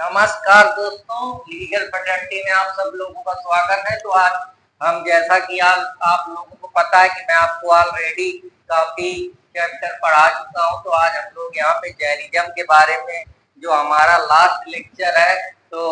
नमस्कार दोस्तों, legal faculty में आप सब लोगों का स्वागत है। तो आज हम जैसा कि आज आप लोगों को पता है कि मैं आपको ऑलरेडी काफी चैप्टर पढ़ा चुका हूं। तो आज हम लोग यहाँ पे जैनिज्म के बारे में जो हमारा लास्ट लेक्चर है तो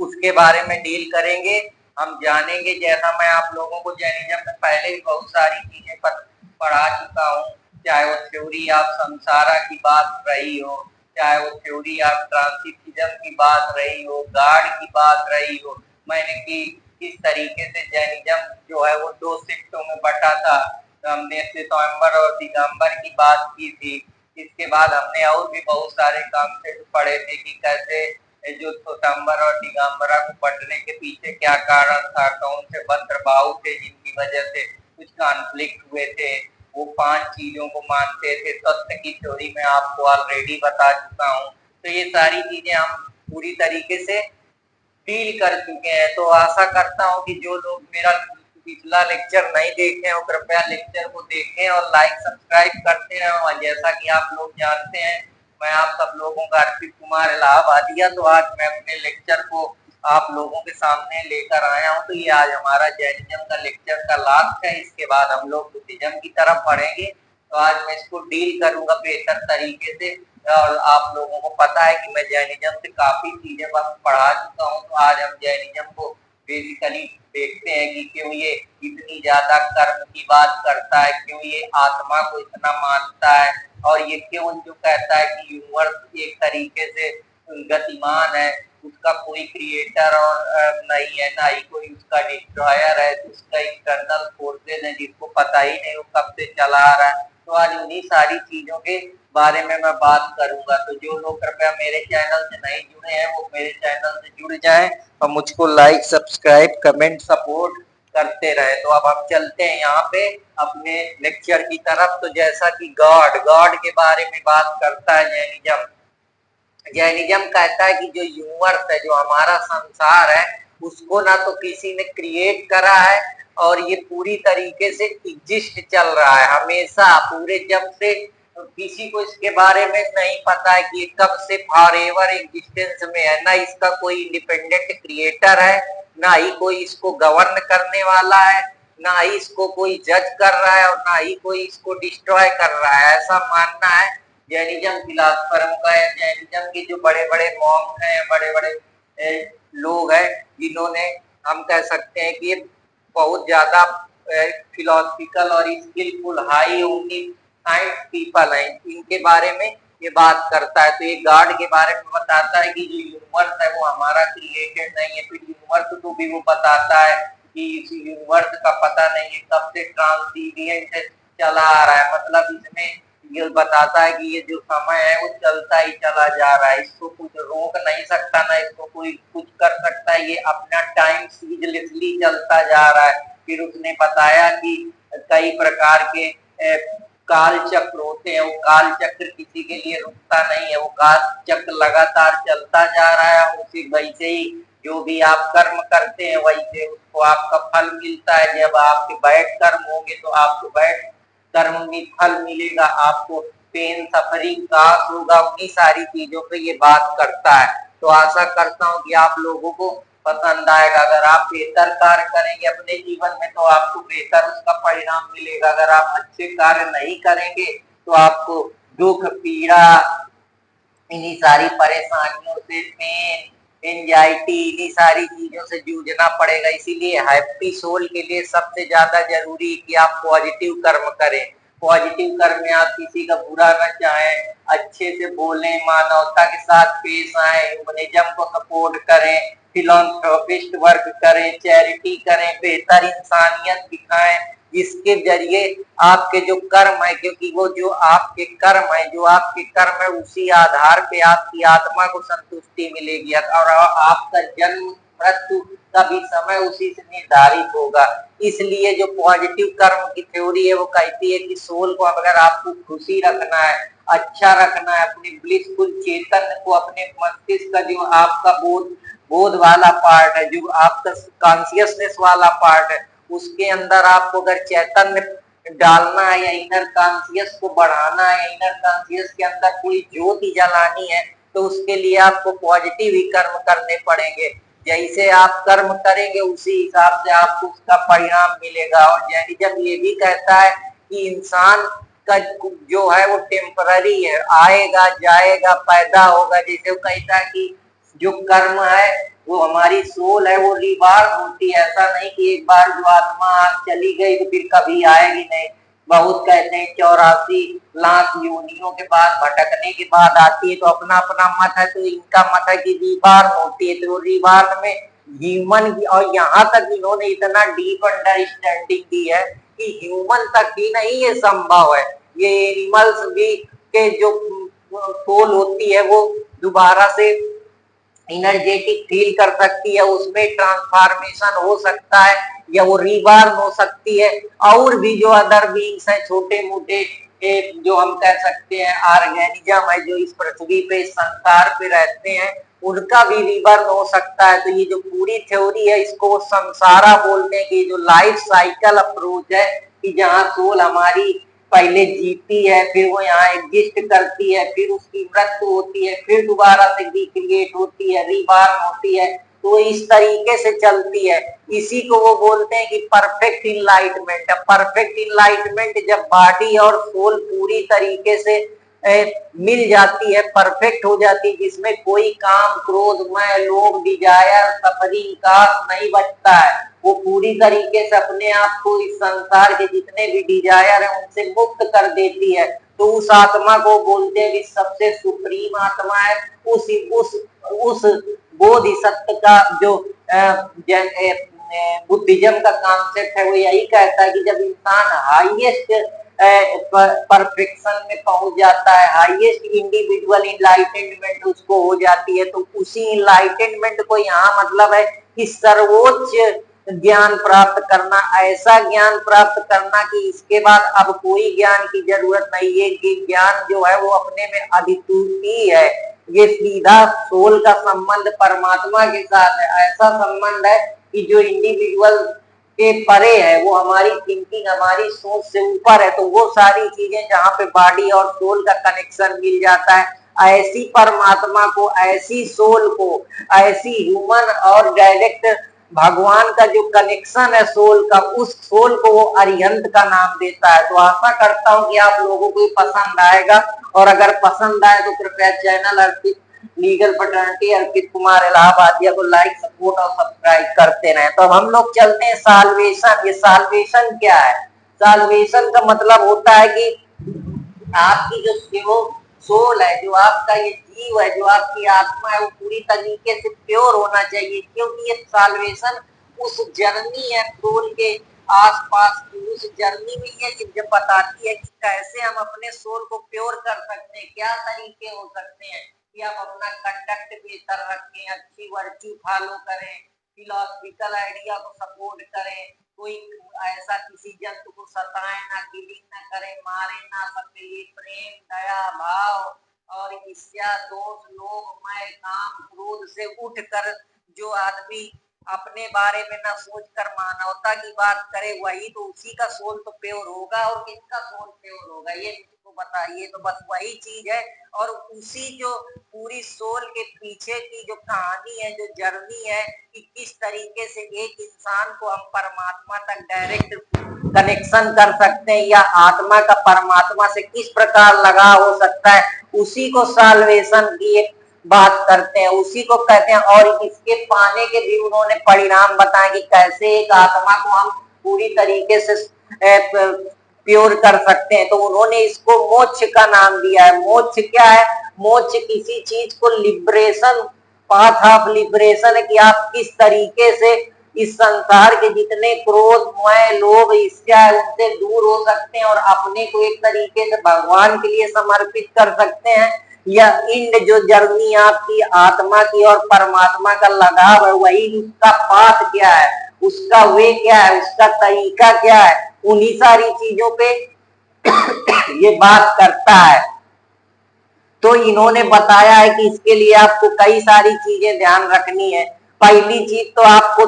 उसके बारे में डील करेंगे। हम जानेंगे, जैसा मैं आप लोगों को जैनिज्म में पहले भी बहुत सारी चीजें पढ़ा चुका हूँ, चाहे वो थ्योरी ऑफ संसारा की बात रही हो, चाहे वो थ्योरी ऑफ ट्रांसिटिज्म की बात रही हो, गार्ड की बात रही हो। मैंने कि किस तरीके से जैनिज्म जो है वो दो शिफ्टों में बटा था। तो हमने श्वेतांबर और दिगंबर की बात की थी। इसके बाद हमने और भी बहुत सारे कॉन्सेप्ट पढ़े थे कि कैसे जो श्वेतांबर और दिगंबरा को बंटने के पीछे क्या कारण था, कौन से मंत्रभाव थे जिनकी वजह से कुछ कॉन्फ्लिक्ट हुए थे। वो 5 चीजों को मानते थे। तत्व की थ्योरी में आपको ऑलरेडी बता चुका हूँ। तो ये सारी चीजें हम पूरी तरीके से डील कर चुके हैं। तो आशा करता हूँ कि जो लोग मेरा पिछला लेक्चर नहीं देखे हैं वो कृपया लेक्चर को देखें और लाइक सब्सक्राइब करते रहें। और जैसा कि आप लोग जानते हैं, मैं आप सब लोगों का अर्पित कुमार इलाहाबादिया। तो आज मैं अपने लेक्चर को आप लोगों के सामने लेकर आया हूँ। तो ये आज हमारा जैनिज्म का लेक्चर का लास्ट है। इसके बाद हम लोग बुद्धिज्म की तरफ बढ़ेंगे। तो आज मैं इसको डील करूंगा बेहतर तरीके से। और आप लोगों को पता है कि मैं जैनिज्म से काफी चीजें पढ़ा चुका हूँ। तो आज हम जैनिज्म को बेसिकली देखते हैं कि क्यों ये इतनी ज्यादा कर्म की बात करता है, क्यों ये आत्मा को इतना मानता है, और ये क्यों जो कहता है कि यूनिवर्स एक तरीके से गतिमान है, उसका कोई क्रिएटर और नहीं है, ना ही कोई उसका डिस्ट्रॉयर है, उसका इंटरनल फोर्सेज है जिसको पता ही नहीं वो कब से चला आ रहा है। तो आज उन्हीं सारी चीजों के बारे में मैं बात करूंगा। तो जो लोग कृपया मेरे चैनल से नहीं जुड़े हैं वो मेरे चैनल से जुड़ जाएं और मुझको लाइक सब्सक्राइब कमेंट सपोर्ट करते रहे। तो अब हम चलते हैं यहाँ पे अपने लेक्चर की तरफ। तो जैसा कि गॉड गॉड के बारे में बात करता है जैनिज्म। जैनिज्म कहता है कि जो यूनिवर्स है, जो हमारा संसार है, उसको ना तो किसी ने क्रिएट करा है और ये पूरी तरीके से एग्जिस्ट चल रहा है हमेशा पूरे, जब से किसी को इसके बारे में नहीं पता है कि ये कब से फॉरएवर एग्जिस्टेंस में है। ना इसका कोई इंडिपेंडेंट क्रिएटर है, ना ही कोई इसको गवर्न करने वाला है, ना ही इसको कोई जज कर रहा है, और ना ही कोई इसको डिस्ट्रॉय कर रहा है। ऐसा मानना है जैनिज्म फिलासफरों का है। जैनिज्म के जो बड़े बड़े मॉन्क हैं, बड़े बड़े लोग हैं, जिन्होंने, हम कह सकते हैं कि ये बहुत ज्यादा फिलोसफिकल और स्किलफुल हाई होंगी साइंस पीपल है, इनके बारे में ये बात करता है। तो ये गॉड के बारे में बताता है कि जो यूनिवर्स है वो हमारा क्रिएटेड नहीं है। तो यूनिवर्स को भी वो बताता है कि इस यूनिवर्स का पता नहीं है कब से ट्रांसीडियंट चला आ रहा है। मतलब इसमें ये बताता है कि ये जो समय है वो चलता ही चला जा रहा है, इसको कुछ रोक नहीं सकता, ना इसको कोई कुछ कर सकता है। ये अपना टाइम सीजलेसली चलता जा रहा है। फिर उसने बताया कि कई प्रकार के काल चक्र होते हैं। वो काल चक्र किसी के लिए रुकता नहीं है, वो काल चक्र लगातार चलता जा रहा है। उसी वैसे ही जो भी आप कर्म करते हैं वैसे उसको आपका फल मिलता है। जब आपके बैड कर्म होंगे तो आपको बैड कर्म में फल मिलेगा, आपको पेन सफरिंग काश होगा। उन्हीं सारी चीजों पे ये बात करता है। तो आशा करता हूँ कि आप लोगों को पसंद आएगा। अगर आप बेहतर कार्य करेंगे अपने जीवन में तो आपको बेहतर उसका परिणाम मिलेगा। अगर आप अच्छे कार्य नहीं करेंगे तो आपको दुख पीड़ा, इन्हीं सारी परेशानियों से, पेन एंजाइटी, इन्हीं सारी चीजों से जूझना पड़ेगा। इसीलिए हैप्पी सोल के लिए सबसे ज्यादा जरूरी है कि आप पॉजिटिव कर्म करें। पॉजिटिव कर्म में आप किसी का बुरा न चाहें, अच्छे से बोलें, मानवता के साथ पेश आए, ह्यूमनिज्म को सपोर्ट करें, फिलॉन्थ्रोपिस्ट वर्क करें, चैरिटी करें, बेहतर इंसानियत दिखाएं, जिसके जरिए आपके जो कर्म है, क्योंकि वो जो आपके कर्म है, जो आपके कर्म है उसी आधार पे आपकी आत्मा को संतुष्टि मिलेगी और आपका जन्म मृत्यु का भी समय उसी से निर्धारित होगा। इसलिए जो पॉजिटिव कर्म की थ्योरी है वो कहती है कि सोल को अगर आपको खुशी रखना है, अच्छा रखना है, अपने ब्लिसफुल चेतन को, अपने मस्तिष्क का जो आपका बोध वाला पार्ट है, जो आपका कॉन्शियसनेस वाला पार्ट है, उसके अंदर आपको अगर चैतन्य डालना है या इनर कॉन्शियस को बढ़ाना है, इनर कॉन्शियस के अंदर कोई ज्योति जलानी है, तो उसके लिए आपको पॉजिटिव ही कर्म करने पड़ेंगे। जैसे आप कर्म करेंगे उसी हिसाब से आपको उसका परिणाम मिलेगा। और जैनिज्म ये भी कहता है कि इंसान का जो है वो टेम्पररी है, आएगा जाएगा पैदा होगा। जैसे वो कहता है कि जो कर्म है वो हमारी सोल है, वो रिवार्ड होती है। ऐसा नहीं कि एक बार जो आत्मा चली गई तो फिर कभी आएगी नहीं। बहुत कहते हैं 84 लाख योनियों के बाद भटकने के बाद आती है। तो अपना अपना मत है, तो इनका मत है कि रिवार्ड होती है। तो रिवार्ड में ह्यूमन की, और यहाँ तक इन्होंने इतना डीप अंडरस्टैंडिंग दी है कि ह्यूमन तक ही नहीं ये संभव है, ये एनिमल्स भी के जो सोल होती है वो दोबारा से एनर्जेटिक फील कर सकती है, उसमें ट्रांसफॉर्मेशन हो सकता है या वो रिबॉर्न हो सकती है। और भी जो अदर बीइंग्स हैं, छोटे मोटे जो हम कह सकते हैं ऑर्गेनिज्म है जो इस पृथ्वी पे इस संसार पे रहते हैं, उनका भी रिबर्न हो सकता है। तो ये जो पूरी थ्योरी है इसको वो संसारा बोलते हैं कि जो लाइफ साइकिल अप्रोच है कि जहाँ सोल हमारी पहले जीती है, फिर वो यहाँ एग्जिस्ट करती है, फिर उसकी मृत्यु होती है, फिर दोबारा से रिक्रिएट होती है, रिबॉर्न होती है। तो इस तरीके से चलती है। इसी को वो बोलते हैं कि परफेक्ट इनलाइटमेंट। परफेक्ट इनलाइटमेंट जब बॉडी और सोल पूरी तरीके से मिल जाती है, परफेक्ट हो जाती है, जिसमें कोई काम क्रोध मैं लोभ डिजायर सफरिंग का नहीं बचता है, वो पूरी तरीके से अपने आप को इस संसार के जितने भी डिजायर है उनसे मुक्त कर देती है। तो उस आत्मा को बोलते हैं कि सबसे सुप्रीम आत्मा है। उस बोधिसत्व का जो बुद्धिज्म का कॉन्सेप्ट है वो यही कहता है कि जब इंसान हाईएस्ट परफेक्शन में पहुंच जाता है, हाईएस्ट इंडिविजुअल इनलाइटेनमेंट उसको हो जाती है, तो उसी इनलाइटेनमेंट को यहाँ मतलब है कि सर्वोच्च ज्ञान प्राप्त करना, ऐसा ज्ञान प्राप्त करना कि इसके बाद अब कोई ज्ञान की जरूरत नहीं है। कि ज्ञान जो है वो अपने में अद्वितीय है। ये सीधा सोल का संबंध परमात्मा के साथ है। ऐसा संबंध है कि जो इंडिविजुअल के परे है, वो हमारी थिंकिंग हमारी सोच से ऊपर है। तो वो सारी चीजें जहाँ पे बॉडी और सोल का कनेक्शन मिल जाता है, ऐसी परमात्मा को, ऐसी सोल को, ऐसी ह्यूमन और डायरेक्ट भगवान का जो कनेक्शन है सोल का, उस सोल को वो अरिहंत का नाम देता है। तो आशा करता हूँ कि आप लोगों को पसंद आएगा, और अगर पसंद आए तो कृपया चैनल अर्पित लीगल फ्रेटर्निटी अर्पित कुमार इलाहाबादिया को लाइक सपोर्ट और सब्सक्राइब करते रहे। तो हम लोग चलते हैं साल्वेशन। ये साल्वेशन क्या है? साल्वेशन का मतलब होता है कि आपकी जो सोल है, जो आपका ये जीव है, जो आपकी आत्मा है, वो पूरी तरीके से प्योर होना चाहिए। क्योंकि ये साल्वेशन उस जर्नी है सोल के आसपास की, उस जर्नी में ये चीज बताती है कि कैसे हम अपने सोल को प्योर कर सकते हैं, क्या तरीके हो सकते हैं कि आप अपना कंडक्ट बेहतर रखें, अच्छी वर्च्यू फॉलो करें, फिलोसफिकल आइडिया को सपोर्ट करें, कोई ऐसा किसी जंतु को सताए ना, किलिंग ना करे, मारे ना सके। ये प्रेम दया भाव और ईर्ष्या दोष लोभ मैं काम क्रोध से उठकर जो आदमी अपने बारे में ना सोचकर मानवता की बात करे, वही तो उसी का सोल तो प्योर होगा। और किसका सोल प्योर होगा ये तो बताइए। तो बस वही चीज है। और उसी जो पूरी सोल के पीछे की जो कहानी है, जो जर्नी है कि किस तरीके से एक इंसान को हम परमात्मा तक डायरेक्ट कनेक्शन कर सकते हैं, या आत्मा का परमात्मा से किस प्रकार लगाव हो सकता है, उसी को साल्वेशन की एक बात करते हैं, उसी को कहते हैं। और इसके पाने के भी उन्होंने परिणाम बताए कि कैसे एक आत्मा को हम पूरी तरीके से प्योर कर सकते हैं। तो उन्होंने इसको मोक्ष का नाम दिया है। मोक्ष क्या है? मोक्ष किसी चीज को लिबरेशन, पाथ ऑफ लिबरेशन है कि आप किस तरीके से इस संसार के जितने क्रोध मोह लोभ ईर्ष्या है उनसे दूर हो सकते हैं और अपने को एक तरीके से भगवान के लिए समर्पित कर सकते हैं। या इन जो जर्नी आपकी आत्मा की और परमात्मा का लगाव है, वही उसका पाथ क्या है, उसका वे क्या है, उसका तरीका क्या है, उन्हीं सारी चीजों पे ये बात करता है। तो इन्होंने बताया है कि इसके लिए आपको कई सारी चीजें ध्यान रखनी है। पहली चीज तो आपको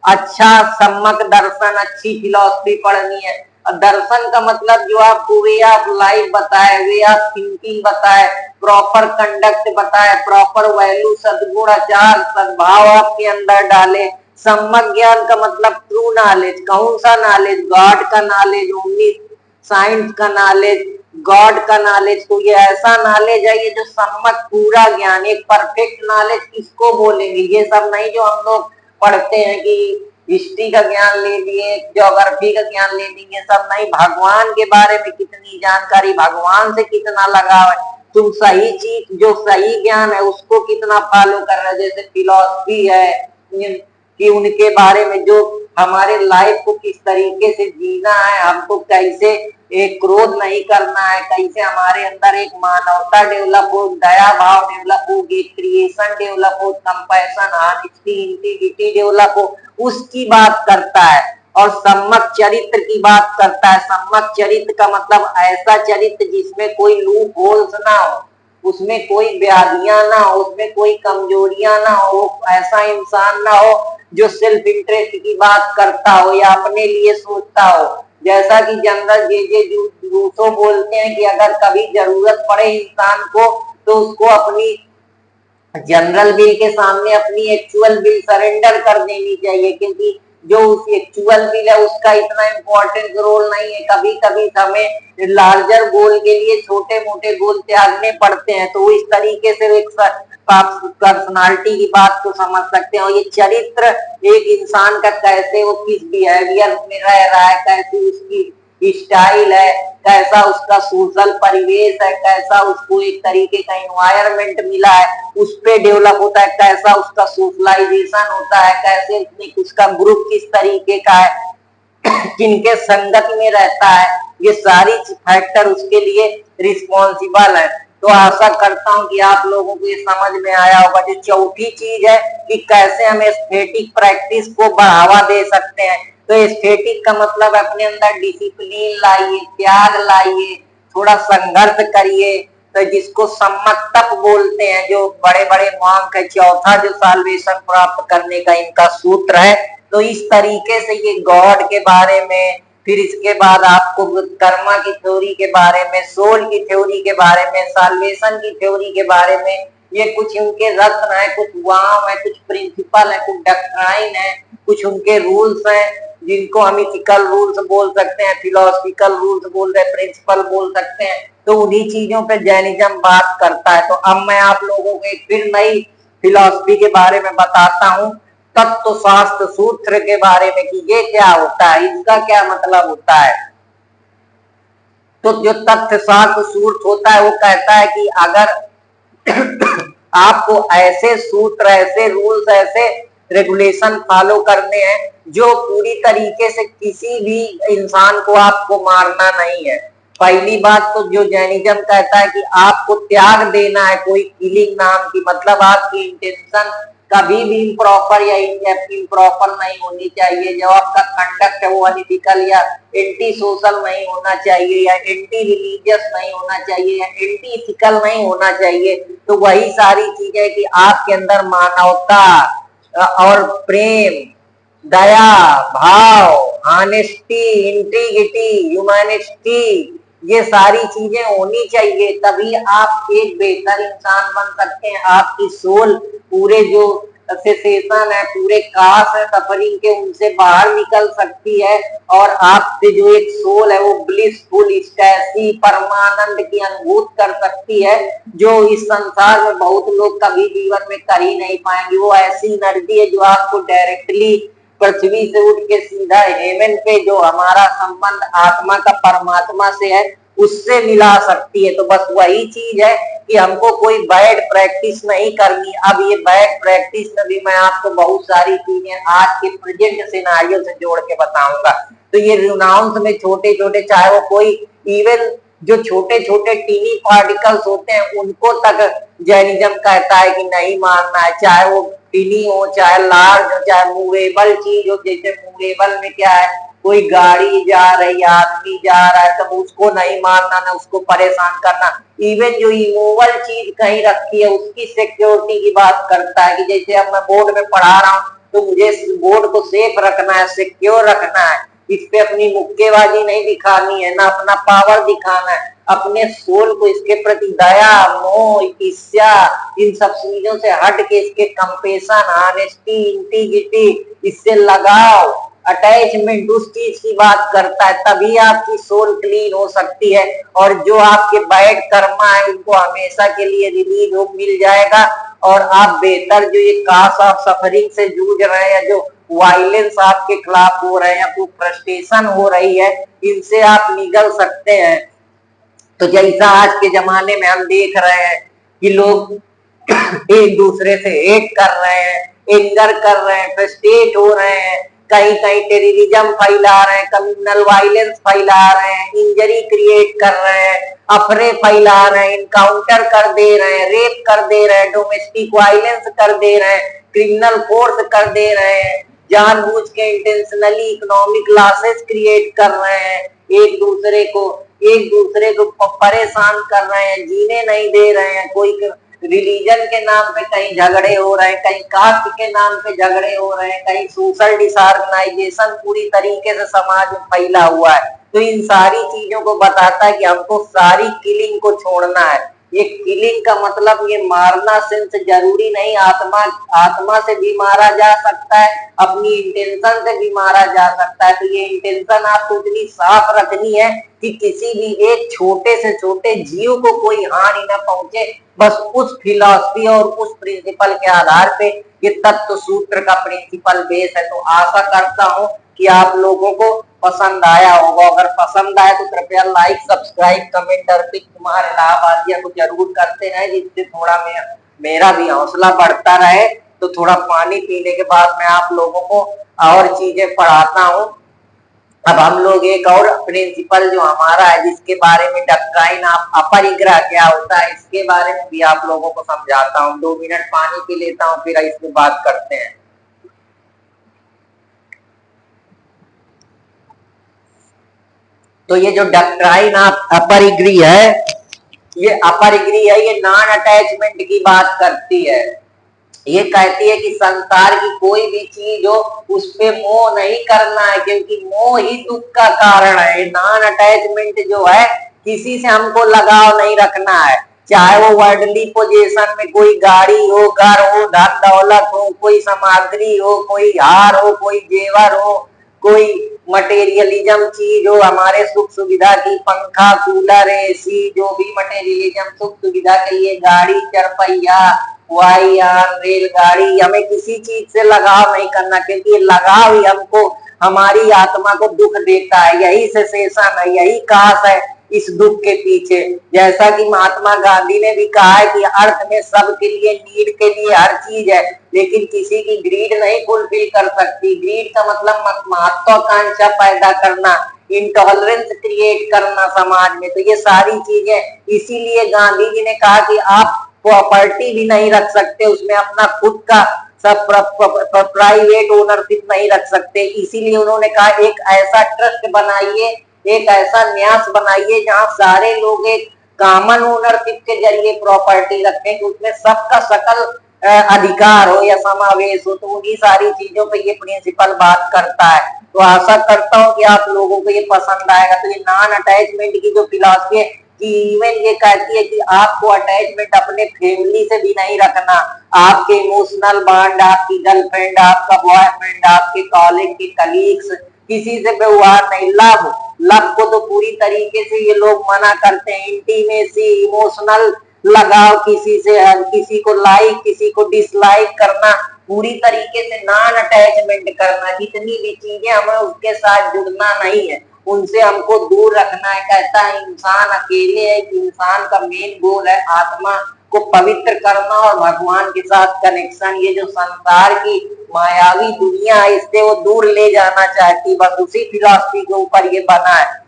अच्छा सम्यक दर्शन, अच्छी फिलॉसफी पढ़नी है। दर्शन का मतलब जो आपको वे ऑफ लाइफ बताए, वे ऑफ थिंकिंग बताए, प्रॉपर कंडक्ट बताए, प्रॉपर वैल्यू, सद्गुण, आचार, सद्भाव आपके अंदर डाले। सम्यक ज्ञान का मतलब ट्रू नॉलेज, कौन सा नॉलेज? गॉड का नॉलेज, ओनली साइंस का नॉलेज, गॉड का नॉलेज। तो ये ऐसा नॉलेज है, ये जो सम्यक पूरा ज्ञान, एक परफेक्ट नॉलेज किसको बोलेंगे? ये सब नहीं जो हम लोग पढ़ते हैं कि हिस्ट्री का ज्ञान ले लिए, ज्योग्राफी का ज्ञान ले लिए, सब नहीं। भगवान के बारे में कितनी जानकारी, भगवान से कितना लगाव है, तुम सही चीज, जो सही ज्ञान है उसको कितना फॉलो कर रहे हो। जैसे फिलॉसफी है कि उनके बारे में जो हमारे लाइफ को किस तरीके से जीना है, हमको कैसे एक क्रोध नहीं करना है, कैसे हमारे अंदर एक मानवता डेवलप हो, दया भाव डेवलप हो, क्रिएशन डेवलप हो, कंपैशन, ऑनेस्टी, इंटीग्रिटी डेवलप हो, उसकी बात करता है। और सम्यक चरित्र की बात करता है। सम्यक चरित्र का मतलब ऐसा चरित्र जिसमें कोई लूप होल्स ना हो, उसमें कोई व्याधियां ना हो, उसमें कोई कमजोरियां ना हो, ऐसा इंसान ना हो जो सेल्फ इंटरेस्ट की बात करता हो या अपने लिए सोचता हो। जैसा कि जनरल जे रूसो बोलते हैं कि अगर कभी जरूरत पड़े इंसान को तो उसको अपनी जनरल बिल के सामने अपनी एक्चुअल बिल सरेंडर कर देनी चाहिए, क्योंकि जो उस एक्चुअल बिल है उसका इतना इम्पोर्टेंट रोल नहीं है। कभी कभी हमें लार्जर गोल के लिए छोटे मोटे गोल त्यागने पड़ते हैं। तो इस तरीके से एक पर्सनालिटी की बात को समझ सकते हैं। और ये चरित्र एक इंसान का कैसे वो किस बिहेवियर में रह रहा है, कैसी उसकी स्टाइल है, कैसा उसका सोशल परिवेश है, कैसा उसको एक तरीके का एनवायरनमेंट मिला है, उस पे डेवलप होता है, कैसा उसका सोशलाइजेशन होता है, कैसे उसका ग्रुप किस तरीके का है, किनके संगत में रहता है, ये सारी फैक्टर उसके लिए रिस्पॉन्सिबल है। तो आशा करता हूं कि आप लोगों को ये समझ में आया होगा। जो चौथी चीज है कि कैसे हम एस्थेटिक प्रैक्टिस को बढ़ावा दे सकते हैं। तो एस्थेटिक का मतलब अपने अंदर डिसिप्लिन लाइए, त्याग लाइए, थोड़ा संघर्ष करिए। तो जिसको सम्यक तप बोलते हैं, जो बड़े बड़े मॉन्क है, चौथा जो साल्वेशन प्राप्त करने का इनका सूत्र है। तो इस तरीके से ये गॉड के बारे में, फिर इसके बाद आपको कर्मा की थ्योरी के बारे में, सोल की थ्योरी के बारे में, साल्वेशन की थ्योरी के बारे में, ये कुछ उनके रत्न है, कुछ वाम है, कुछ प्रिंसिपल है, कुछ डॉक्ट्राइन है, कुछ उनके रूल्स हैं जिनको हम इथिकल रूल्स बोल सकते हैं, फिलोसफिकल रूल्स बोल रहे, प्रिंसिपल बोल सकते हैं। तो उन्हीं चीजों पे जैनिज्म बात करता है। तो अब मैं आप लोगों को एक फिर नई फिलोसफी के बारे में बताता हूँ, तत्व शास्त्र सूत्र के बारे में कि ये क्या होता है, इसका क्या मतलब होता है। तो जो तथ्य शास्त्र सूत्र होता है वो कहता है कि अगर आपको ऐसे सूत्र, ऐसे रूल्स, ऐसे रेगुलेशन फॉलो करने हैं जो पूरी तरीके से किसी भी इंसान को आपको मारना नहीं है। पहली बात तो जो जैनिज्म कहता है कि आपको त्याग देना है कोई किलिंग नाम की, मतलब आपकी इंटेंशन कभी भी इम्प्रॉपर या इम्प्रॉपर नहीं होनी चाहिए। जो आपका कंडक्ट है वो अनइथिकल या एंटी सोशल नहीं होना चाहिए, या एंटी रिलीजियस नहीं होना चाहिए, या एंटी इथिकल नहीं होना चाहिए। तो वही सारी चीजें कि आपके अंदर मानवता और प्रेम, दया भाव, ऑनेस्टी, इंटीग्रिटी, ह्यूमैनिटी, ये सारी चीजें होनी चाहिए, तभी आप एक बेहतर इंसान बन सकते हैं। आपकी सोल पूरे जो सेसेशन है, पूरे कास है सफरिंग के, उनसे बाहर निकल सकती है और आपसे जो एक सोल है वो ब्लिसफुल स्टैसी परमानंद की अनुभूति कर सकती है, जो इस संसार में बहुत लोग कभी जीवन में कर ही नहीं पाएंगे। वो ऐसी एनर्जी है जो आपको डायरेक्टली पृथ्वी से उठ के सीधा हेवन पे, जो हमारा संबंध आत्मा का परमात्मा से है, उससे मिला सकती है। तो बस वही चीज है कि हमको कोई बैड प्रैक्टिस नहीं करनी। अब ये बैड प्रैक्टिस में भी मैं आपको बहुत सारी चीजें आज के प्रेजेंट सिनेरियो से जोड़ के बताऊंगा। तो ये रिनाउंस में छोटे छोटे, चाहे वो कोई इवन जो छोटे छोटे टीनी पार्टिकल्स होते हैं उनको तक जैनिज्म कहता है कि नहीं मानना है, चाहे वो टीनी हो, चाहे लार्ज हो, चाहे मूवेबल चीज हो। जैसे मूवेबल में क्या है, कोई गाड़ी जा रही, आदमी जा रहा है, तो उसको नहीं मारना, ना उसको परेशान करना। इवन जो इमूवल चीज कहीं रखी है उसकी सिक्योरिटी की बात करता है कि जैसे अब मैं बोर्ड में पढ़ा रहा हूँ तो मुझे बोर्ड को सेफ रखना है, सिक्योर रखना है, इस पे अपनी मुक्केबाजी नहीं दिखानी है, ना अपना पावर दिखाना है। अपने सोल को इसके प्रति दया, मोह, ईर्ष्या, इन सब चीजों से हट के इसके कंपेशन, ऑनेस्टी, इंटीग्रिटी, इससे लगाव, अटैचमेंट उस चीज की बात करता है। तभी आपकी सोल क्लीन हो सकती है और जो आपके बैड कर्मा है उनको हमेशा के लिए रिलीज हो मिल जाएगा और आप बेहतर जो ये कास्ट ऑफ सफरिंग से जूझ रहे हैं, जो वायलेंस आपके खिलाफ हो रहे हैं, जो फ्रस्ट्रेशन हो रही है, इनसे आप निकल सकते हैं। तो जैसा आज के जमाने में हम देख रहे हैं कि लोग एक दूसरे से हेट कर रहे हैं, एंगर कर रहे हैं, फ्रस्ट्रेट हो रहे हैं, कहीं कहीं टेररिज्म फैला रहे हैं, कम्युनल वायलेंस फैला रहे हैं, इंजरी क्रिएट कर रहे हैं, अफरे फैला रहे हैं, इनकाउंटर कर दे रहे हैं, रेप कर दे रहे हैं, डोमेस्टिक वायलेंस कर दे रहे हैं, क्रिमिनल फोर्स कर दे रहे हैं, जानबूझ के इंटेंशनली इकोनॉमिक लॉसेस क्रिएट कर रहे हैं, एक दूसरे को परेशान कर रहे हैं, जीने नहीं दे रहे हैं। कोई रिलीजन के नाम पे कहीं झगड़े हो रहे हैं, कहीं कास्ट के नाम पे झगड़े हो रहे हैं, कहीं सोशल डिसऑर्गेनाइजेशन पूरी तरीके से समाज में फैला हुआ है। तो इन सारी चीजों को बताता है कि हमको सारी किलिंग को छोड़ना है। ये किलिंग का मतलब ये मारना सिर्फ जरूरी नहीं, आत्मा से भी मारा जा सकता है, अपनी इंटेंशन से भी मारा जा सकता है। तो ये इंटेंशन आपको इतनी साफ रखनी है कि किसी भी एक छोटे से छोटे जीव को कोई हानि न पहुंचे। बस उस फिलॉसफी और उस प्रिंसिपल के आधार पे ये तत्व सूत्र का प्रिंसिपल बेस है। तो आशा करता हूँ कि आप लोगों को पसंद आया होगा। अगर पसंद आए तो कृपया लाइक, सब्सक्राइब, कमेंट और पिक कुमार इलाहाबादिया को जरूर करते रहे, जिससे थोड़ा मेरा भी हौसला बढ़ता रहे। तो थोड़ा पानी पीने के बाद मैं आप लोगों को और चीजें पढ़ाता हूँ। अब हम लोग एक और प्रिंसिपल जो हमारा है, जिसके बारे में डक्ट्राइन अपरिग्रह क्या होता है, इसके बारे में भी आप लोगों को समझाता हूँ। 2 मिनट पानी पी लेता हूँ, फिर इसके बात करते हैं। तो ये जो डक्ट्राइन अपरिग्रह है, ये नॉन अटैचमेंट की बात करती है। ये कहती है कि संसार की कोई भी चीज हो उस पे मोह नहीं करना है, क्योंकि मोह ही दुख का कारण है। नॉन अटैचमेंट जो है, किसी से हमको लगाव नहीं रखना है, चाहे वो वर्ल्डली पोजीशन में कोई गाड़ी हो, घर हो, धन दौलत हो, कोई सामग्री हो, कोई हार हो, कोई जेवर हो, कोई मटेरियलिज्म चीज हो, हमारे सुख सुविधा की, पंखा, कूलर, एसी, जो भी मटेरियलिज्म सुख सुविधा के लिए, गाड़ी, चरपहिया, वाहन, रेलगाड़ी, हमें किसी चीज से लगाव नहीं करना, क्योंकि ये लगाव ही हमको, हमारी आत्मा को दुख देता है। यही सेसेशन है, यही कास है इस दुख के पीछे। जैसा कि महात्मा गांधी ने भी कहा है कि अर्थ में सबके लिए, नीड के लिए हर चीज है, लेकिन किसी की ग्रीड नहीं फुलफिल कर सकती। ग्रीड का मतलब महत्वाकांक्षा पैदा करना, इंटॉलरेंस क्रिएट करना समाज में। तो ये सारी चीजें, इसीलिए गांधी जी ने कहा कि आप प्रॉपर्टी भी नहीं रख सकते, उसमें अपना खुद का सब प्राइवेट ओनरशिप नहीं रख सकते। इसीलिए उन्होंने कहा एक ऐसा ट्रस्ट बनाइए, एक ऐसा न्यास बनाइए जहां सारे लोग एक कॉमन ओनरशिप के जरिए प्रॉपर्टी रखें, कि उसमें सबका सकल अधिकार हो या समावेश हो। तो उन्हीं सारी चीजों पे ये प्रिंसिपल बात करता है। तो आशा करता हूँ कि आप लोगों को ये पसंद आएगा। तो ये नॉन अटैचमेंट की जो फिलॉसफी है, कि इवन ये कहती है कि आपको अटैचमेंट अपने फैमिली से भी नहीं रखना, आपके इमोशनल बॉन्ड, आपकी गर्लफ्रेंड, आपका बॉयफ्रेंड, आपके कॉलेज के कलीग्स, किसी से व्यवहार नहीं। लव को तो पूरी तरीके से ये लोग मना करते हैं। इंटीमेसी, इमोशनल लगाव, किसी से, किसी को लाइक, किसी को डिसलाइक करना, पूरी तरीके से नॉन अटैचमेंट करना। जितनी भी चीजें, हमें उसके साथ जुड़ना नहीं है, उनसे हमको दूर रखना है। कहता है इंसान अकेले है, कि इंसान का मेन गोल है आत्मा को पवित्र करना और भगवान के साथ कनेक्शन। ये जो संसार की मायावी दुनिया है, इससे वो दूर ले जाना चाहती, बस उसी फिलॉसफी के ऊपर ये बना है।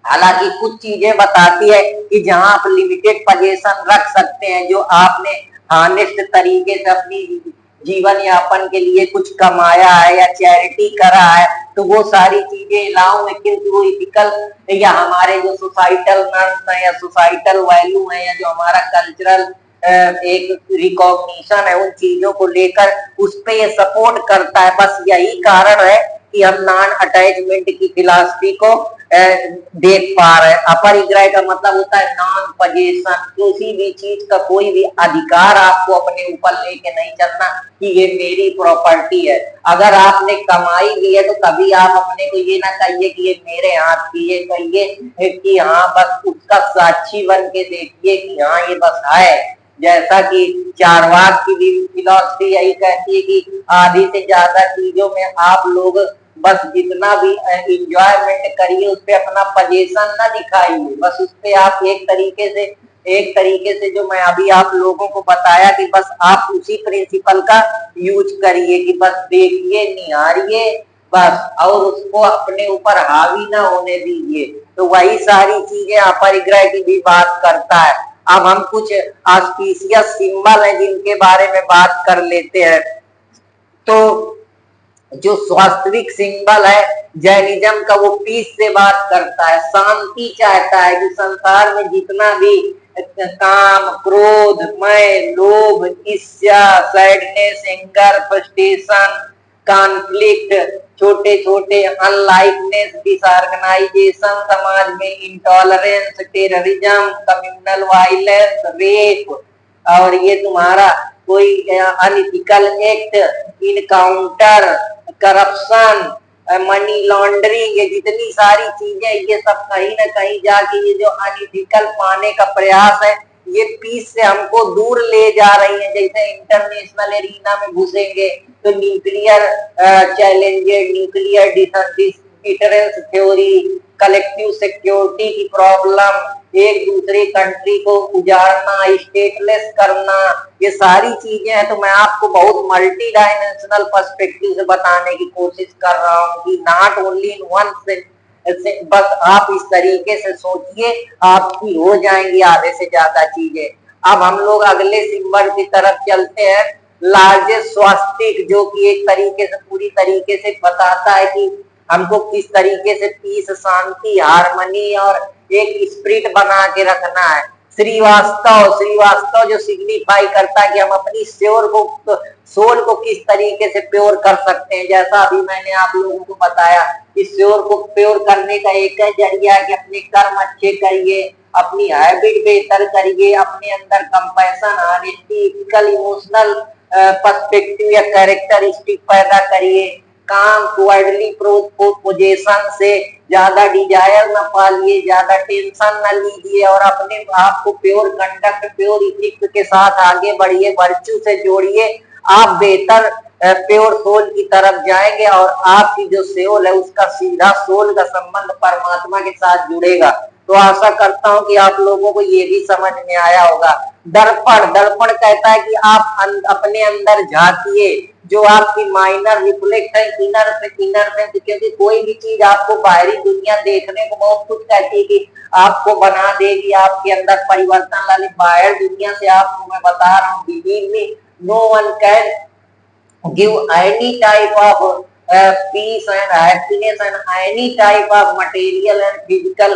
हालांकि कुछ चीजें बताती है कि जहां आप लिमिटेड पोजीशन रख सकते हैं, जो आपने हॉनेस्ट तरीके से अपनी जीवन यापन के लिए कुछ कमाया है या चैरिटी करा है, तो वो सारी चीजें अलाउ है। क्योंकि वो इथिकल या हमारे जो सोसाइटल नॉर्म्स है या सोसाइटल वैल्यू है, या जो हमारा कल्चरल एक रिकॉग्निशन है, उन चीजों को लेकर उस पे ये सपोर्ट करता है। बस यही कारण है कि हम नॉन अटैचमेंट की फिलॉसफी को देख पा रहे हैं। अपरिग्रह का मतलब होता है नॉन पजेशन, किसी भी चीज का कोई भी अधिकार आपको अपने ऊपर लेके नहीं चलना कि ये मेरी प्रॉपर्टी है। अगर आपने कमाई ली है तो कभी आप अपने को ये ना कहिए कि ये मेरे हाथ की, ये कहिए कि हाँ बस उसका साक्षी बन के देखिए कि हाँ ये बस है। जैसा कि चारवाक की भी फिलॉसफी यही कहती है कि आधी से ज्यादा चीजों में आप लोग बस जितना भी इंजॉयमेंट करिए उस पे अपना पजेशन ना दिखाइए, बस उस पे आप एक तरीके से जो मैं अभी आप लोगों को बताया कि बस आप उसी प्रिंसिपल का यूज करिए कि बस देखिए निहारिए बस, और उसको अपने ऊपर हावी ना होने दीजिए। तो वही सारी चीजें अपरिग्रह की भी बात करता है। अब हम कुछ ऑस्पिशियस सिंबल हैं जिनके बारे में बात कर लेते हैं। तो जो स्वास्थविक सिंबल है जैनिज्म का, वो पीस से बात करता है, शांति चाहता है कि संसार में जितना भी काम, क्रोध, मैं, लोभ, ईर्ष्या, सैडनेस, एंगर, फ्रस्ट्रेशन, कॉन्फ्लिक्ट, छोटे छोटे अनलाइकनेस, डिसऑर्गेनाइजेशन, समाज में intolerance, terrorism, communal violence, rape, और ये तुम्हारा कोई unethical act, encounter, corruption, money laundering, ये जितनी सारी चीजें, ये सब कहीं ना कहीं जाके ये जो अनइथिकल पाने का प्रयास है, ये पीस से हमको दूर ले जा रही है। जैसे इंटरनेशनल एरिना में घुसेंगे तो nuclear challenges, nuclear deterrence theory, collective security की प्रॉब्लम, एक दूसरे कंट्री को उजाड़ना, स्टेटलेस करना, ये सारी चीजें हैं। तो मैं आपको बहुत मल्टी डायमेंशनल पर्सपेक्टिव से बताने की कोशिश कर रहा हूँ कि नॉट ओनली इन वन से, बस आप इस तरीके से सोचिए, आपकी हो जाएंगी आधे से ज्यादा चीजें। अब हम लोग अगले सिंबल की तरफ चलते हैं, लार्जेस्ट स्वास्तिक, जो कि एक तरीके से पूरी तरीके से बताता है कि हमको किस तरीके से पीस, शांति, हारमनी और एक स्पिरिट बना के रखना है। श्रीवास्तव जो सिग्निफाई करता है कि हम अपनी सोल को किस तरीके से प्योर कर सकते हैं। जैसा अभी मैंने आप लोगों को बताया, इस सोल को प्योर करने का एक है जरिया कि अपने कर्म अच्छे करिए, अपनी हैबिट बेहतर करिए, अपने अंदर compassion, honesty, ethical, emotional perspective या कैरेक्टरिस्टिक पैदा करिए। काम, क्वाइडली पोजेशन से ज्यादा डिजायर न पालिए, ज्यादा टेंशन न लीजिए, और अपने आप को प्योर कंडक्ट, प्योर इथिक्स के साथ आगे बढ़िए, वर्च्यू से जोड़िए। आप बेहतर प्योर सोल की तरफ जाएंगे और आपकी जो सोल है उसका सीधा सोल का संबंध परमात्मा के साथ जुड़ेगा। तो आशा करता हूं कि आप लोगों को ये भी समझ में आया होगा। दर्पण कहता है कि आप अपने अंदर झांकिए, जो आपकी माइनर रिफ्लेक्ट है इनर से, क्योंकि कोई भी चीज आपको बाहरी दुनिया देखने को बहुत कुछ कहती है कि आपको बना देगी, आपके अंदर परिवर्तन लाने, बाहर दुनिया से आपको मैं बता रहा हूँ, believe me, no one can give any type of peace and happiness and any type of material and physical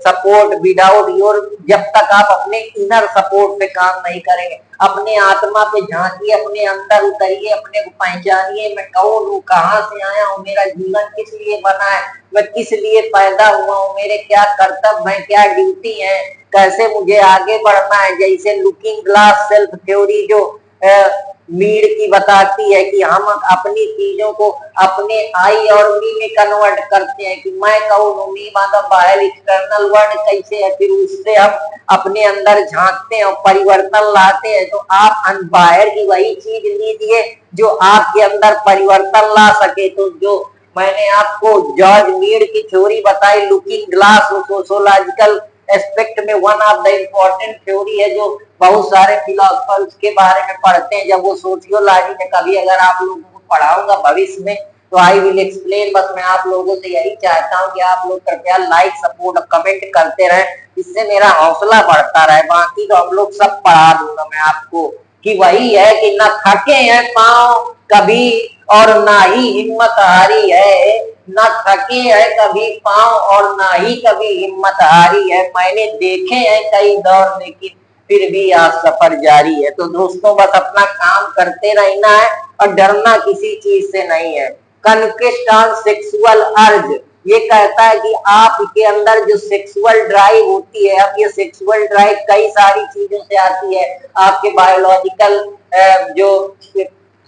support without your, जब तक आप अपने इनर सपोर्ट पे काम नहीं करेंगे। अपने आत्मा पे झांकिए, अपने अंदर उतरिए, अपने को पहचानिए, मैं कौन हूँ, कहाँ से आया हूँ, मेरा जीवन किस लिए बना है, मैं किस लिए पैदा हुआ हूँ, मेरे क्या कर्तव्य है, क्या ड्यूटी है, कैसे मुझे आगे बढ़ना है। जैसे लुकिंग ग्लास सेल्फ थ्योरी जो मीड की बताती है कि हम अपनी चीजों को अपने आई और मी में कन्वर्ट करते हैं कि मैं कौन हूँ, मी मतलब बाहर एक्सटर्नल वर्ल्ड कैसे है, फिर उससे हम अपने अंदर झांकते हैं और परिवर्तन लाते हैं। तो आप बाहर की वही चीज लीजिए जो आपके अंदर परिवर्तन ला सके। तो जो मैंने आपको जॉर्ज मीड की थ्योरी बताई, लुकिंग ग्लास, सोशोलॉजिकल एस्पेक्ट में one of the important theory है, जो बहुत सारे फिलोसफर के बारे में पढ़ते हैं। जब वो सोशियोलॉजी में कभी अगर आप लोगों को पढ़ाऊंगा भविष्य में तो आई विल एक्सप्लेन। बस मैं आप लोगों से यही चाहता हूँ कि आप लोग कृपया लाइक, सपोर्ट, कमेंट करते रहे, इससे मेरा हौसला बढ़ता रहे। बाकी तो हम लोग सब पढ़ा दूंगा मैं आपको, कि वही है कि न थके हैं पांव कभी और ना ही हिम्मत हारी है, न थके हैं कभी पांव और ना ही कभी हिम्मत हारी है। मैंने देखे हैं कई दौर लेकिन फिर भी आज सफर जारी है। तो दोस्तों बस अपना काम करते रहना है और डरना किसी चीज से नहीं है। कन्क्वेस्ट ऑन सेक्सुअल अर्ज, ये कहता है कि आपके अंदर जो सेक्सुअल ड्राइव होती है, अब ये सेक्सुअल ड्राइव कई सारी चीजों से आती है। आपके बायोलॉजिकल जो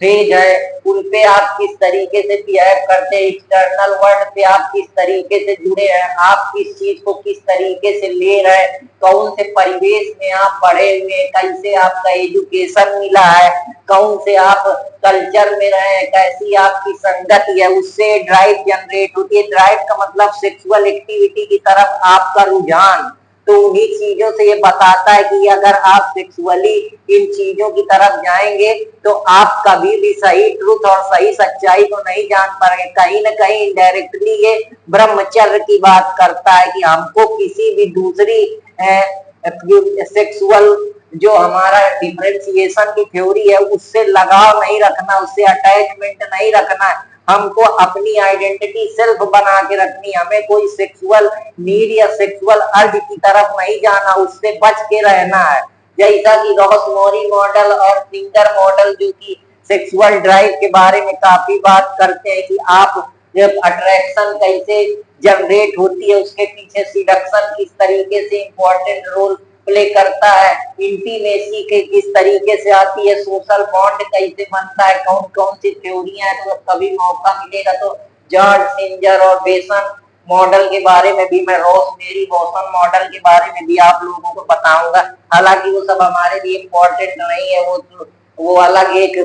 फेज है उन पे आप किस तरीके से बिहेव करते हैं, एक्सटर्नल वर्ल्ड पे आप किस तरीके से जुड़े हैं, आप किस चीज को किस तरीके से ले रहे हैं, कौन से परिवेश में आप बढ़े हुए हैं, कैसे आपका एजुकेशन मिला है, कौन से आप कल्चर में रहे हैं, कैसी आपकी संगति है, उससे ड्राइव जनरेट होती है। ड्राइव का मतलब सेक्सुअल एक्टिविटी की तरफ आपका रुझान। तो उन्हीं चीजों से ये बताता है कि अगर आप सेक्सुअली इन चीजों की तरफ जाएंगे तो आप कभी भी सही ट्रुथ और सही सच्चाई को नहीं जान पाएंगे। कहीं ना कहीं इनडायरेक्टली ये ब्रह्मचर्य की बात करता है कि हमको किसी भी दूसरी सेक्सुअल जो हमारा डिफरेंशिएशन की थ्योरी है उससे लगाव नहीं रखना, उससे अटैचमेंट नहीं रखना। हमको अपनी आइडेंटिटी सेल्फ बना के रखनी, हमें कोई सेक्सुअल नीड या सेक्सुअल अर्ज की तरफ नहीं जाना, उससे बच के रहना है। जैसा कि रॉस मॉरी मॉडल और सिंगर मॉडल जो कि सेक्सुअल ड्राइव के बारे में काफी बात करते हैं कि आप जब अट्रैक्शन कैसे जनरेट होती है, उसके पीछे सिडक्शन किस तरीके से इंपॉर्टेंट रोल प्ले करता है, इंटीमेसी के किस तरीके से आती है, सोशल बॉन्ड कैसे बनता है, कौन कौन सी थ्योरियां है। तो कभी मौका मिलेगा तो जॉर्ज सिंजर और बेसन मॉडल के बारे में भी, मैं रॉस मेरी बोसन मॉडल के बारे में भी आप लोगों को बताऊंगा। हालांकि वो सब हमारे लिए इम्पोर्टेंट नहीं है, वो अलग एक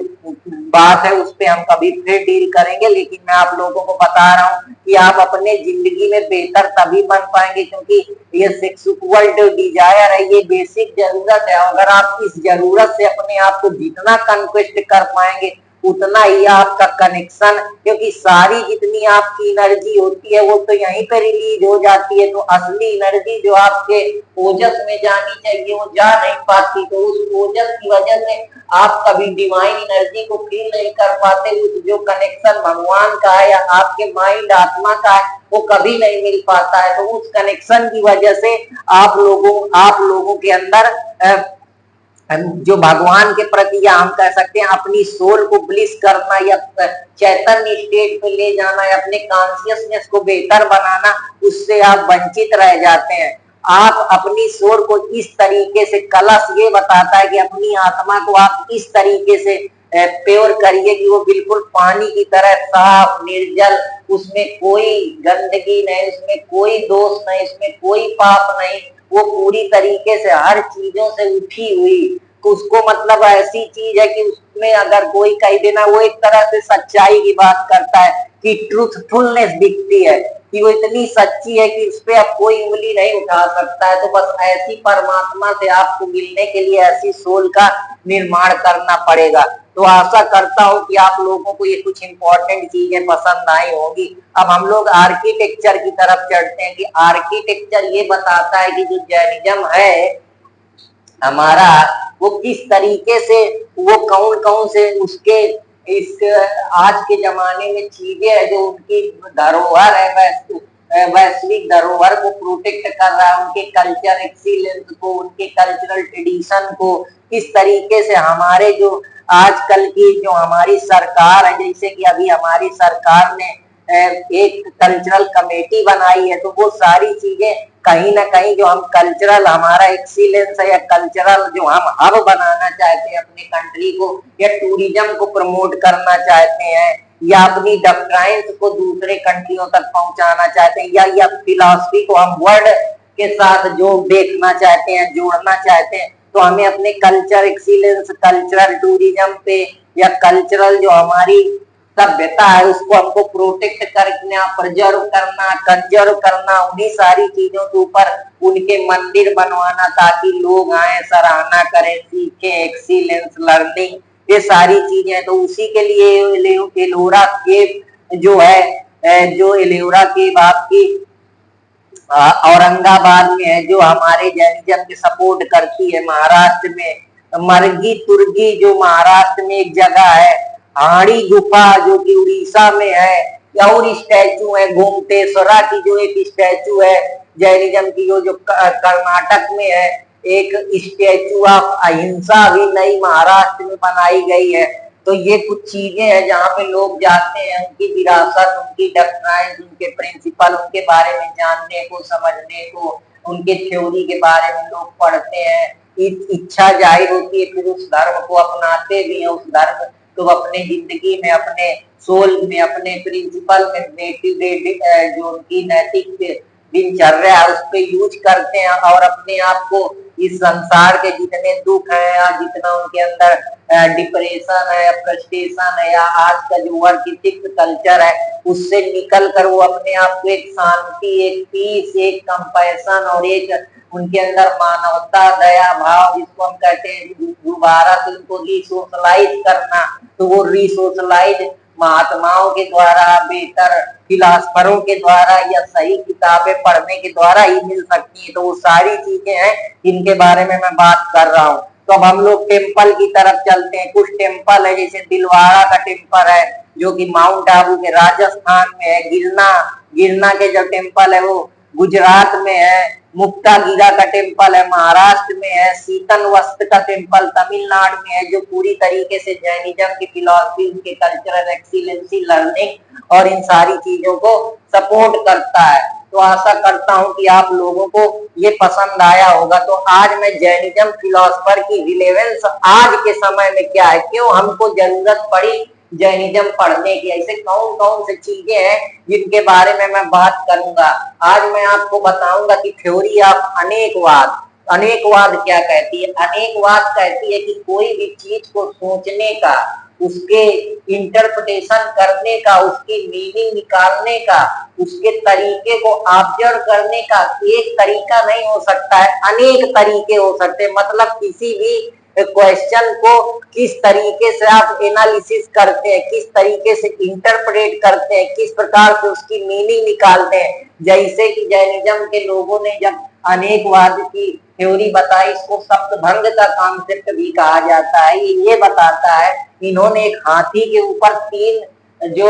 बात है, उस पर हम कभी फिर डील करेंगे। लेकिन मैं आप लोगों को बता रहा हूँ कि आप अपने जिंदगी में बेहतर तभी बन पाएंगे क्योंकि ये सेक्सुअल जो डिजायर है ये बेसिक जरूरत है। अगर आप इस जरूरत से अपने आप को जितना कन्क्वेस्ट कर पाएंगे उतना ही आपका कनेक्शन, क्योंकि सारी जितनी आपकी एनर्जी होती है वो तो यहीं पे रिलीज हो जाती है। तो असली एनर्जी जो आपके ओजस में जानी चाहिए वो जा नहीं पाती। तो उस ओजस की वजह से आप कभी डिवाइन एनर्जी को फील नहीं कर पाते। उस जो कनेक्शन भगवान का है या आपके माइंड आत्मा का है वो कभी नहीं मिल पाता है। तो उस कनेक्शन की वजह से आप लोगों के अंदर जो भगवान के प्रति या हम कह सकते हैं अपनी सोल को ब्लिस करना या चैतन्य स्टेट पे ले जाना या अपने कॉन्शियसनेस को बेहतर बनाना, उससे आप वंचित रह जाते हैं। आप अपनी सोल को इस तरीके से, कलश ये बताता है कि अपनी आत्मा को आप इस तरीके से प्योर करिए कि वो बिल्कुल पानी की तरह साफ निर्जल, उसमें कोई गंदगी नहीं, उसमें कोई दोष नहीं, उसमें कोई पाप नहीं, वो पूरी तरीके से हर चीजों से उठी हुई। तो उसको मतलब ऐसी चीज है कि उसमें अगर कोई कह देना, वो एक तरह से सच्चाई की बात करता है कि ट्रूथफुलनेस दिखती है कि वो इतनी सच्ची है कि उस पर अब कोई उंगली नहीं उठा सकता है। तो बस ऐसी परमात्मा से आपको मिलने के लिए ऐसी सोल का निर्माण करना पड़ेगा। तो आशा करता हूँ कि आप लोगों को ये कुछ इंपॉर्टेंट चीजें पसंद आई होगी। अब हम लोग आर्किटेक्चर की तरफ चढ़ते हैं कि आर्किटेक्चर ये बताता है कि जो जैनिज्म है हमारा वो किस तरीके से, वो कौन कौन से उसके इस आज के जमाने में चीजें है जो उनकी धरोहर है, वैश्विक धरोहर को प्रोटेक्ट कर रहा है, उनके कल्चर एक्सीलेंस को, उनके कल्चरल ट्रेडिशन को किस तरीके से हमारे जो आजकल की जो हमारी सरकार है, जैसे कि अभी हमारी सरकार ने एक कल्चरल कमेटी बनाई है, तो वो सारी चीजें कहीं ना कहीं जो हम कल्चरल हमारा एक्सीलेंस है या कल्चरल जो हम हब बनाना चाहते हैं अपने कंट्री को, या टूरिज्म को प्रमोट करना चाहते हैं, या अपनी डॉक्ट्राइन्स को दूसरे कंट्रियों तक पहुंचाना चाहते हैं, या फिलॉसफी को हम वर्ल्ड के साथ जो देखना चाहते हैं, जोड़ना चाहते हैं, तो हमें अपने कल्चर एक्सीलेंस, कल्चरल टूरिज्म पे या कल्चरल जो हमारी सभ्यता है उसको हमको प्रोटेक्ट करना, प्रिजर्व करना, कंजर्व करना, उन्हीं सारी चीजों के ऊपर उनके मंदिर बनवाना ताकि लोग आए, सराहना करें, सीखें, एक्सीलेंस लर्निंग, ये सारी चीजें। तो उसी के लिए एलोरा केव जो है, जो एलोरा केव आपकी औरंगाबाद में है, जो हमारे जैनिज्म के सपोर्ट करती है। महाराष्ट्र में मरगी तुर्गी जो महाराष्ट्र में एक जगह है, हाड़ी गुफा जो कि उड़ीसा में है, और स्टैचू है गोमटेश्वरा की जो एक स्टैचू है जैनिज्म की, जो कर्नाटक में है। एक स्टैचू ऑफ अहिंसा भी नई महाराष्ट्र में बनाई गई है। तो ये कुछ चीजें हैं जहाँ पे लोग जाते हैं, उनकी विरासत, उनकी डॉक्ट्राइन्स, उनके प्रिंसिपल, उनके बारे में जानने को, समझने को, उनके थ्योरी के बारे में लोग पढ़ते हैं। इच्छा जाहिर होती है, फिर उस धर्म को अपनाते भी हैं। उस धर्म को अपने जिंदगी में, अपने सोल में, अपने प्रिंसिपल में, जो उनकी नैतिक दिनचर्या है उस पे यूज करते हैं और अपने आप को इस संसार के जितने दुख है या जितना उनके अंदर डिप्रेशन है या फ्रस्ट्रेशन है या आज का जो वर्क इथिक्स कल्चर है उससे निकल कर वो अपने आप को एक शांति, एक पीस, एक कंपैशन और एक उनके अंदर मानवता, दया भाव, जिसको हम कहते हैं दोबारा से उनको रिसोशलाइज करना, तो वो रिसोशलाइज महात्माओं के द्वारा, बेहतर फिलासफरों के द्वारा या सही किताबें पढ़ने के द्वारा ही मिल सकती है। तो वो सारी चीजें हैं जिनके बारे में मैं बात कर रहा हूँ। तो अब हम लोग टेम्पल की तरफ चलते हैं। कुछ टेम्पल है, जैसे दिलवाड़ा का टेम्पल है जो कि माउंट आबू के राजस्थान में है। गिरना के जो टेम्पल है वो गुजरात में है। मुक्तागिरा का टेम्पल है महाराष्ट्र में है। शीतल वस्त्र का टेम्पल तमिलनाडु में है, जो पूरी तरीके से जैनिज्म की फिलॉसफी, उनके कल्चरल एक्सीलेंसी, लर्निंग और इन सारी चीजों को सपोर्ट करता है। तो आशा करता हूं कि आप लोगों को ये पसंद आया होगा। तो आज मैं जैनिज्म फिलॉसफर की रिलेवेंस आज के समय में क्या है, क्यों हमको जरूरत पड़ी जैनिज्म पढ़ने की, ऐसे कौन कौन सी चीजें हैं जिनके बारे में मैं बात करूंगा। आज मैं आपको बताऊंगा कि थ्योरी ऑफ अनेकवाद, अनेकवाद क्या कहती है। अनेकवाद कहती है कि कोई भी चीज को सोचने का, उसके इंटरप्रिटेशन करने का, उसकी मीनिंग निकालने का, उसके तरीके को ऑब्जर्व करने का एक तरीका नहीं हो सकता है, अनेक तरीके हो सकते हैं। मतलब किसी भी क्वेश्चन को किस तरीके से आप एनालिसिस करते हैं, किस तरीके से इंटरप्रेट करते हैं, किस प्रकार से उसकी मीनिंग निकालते हैं। जैसे कि जैनिज्म के लोगों ने जब अनेकवाद की थ्योरी बताई, इसको सप्तभंग का कॉन्सेप्ट भी कहा जाता है। ये बताता है, इन्होंने एक हाथी के ऊपर 3 जो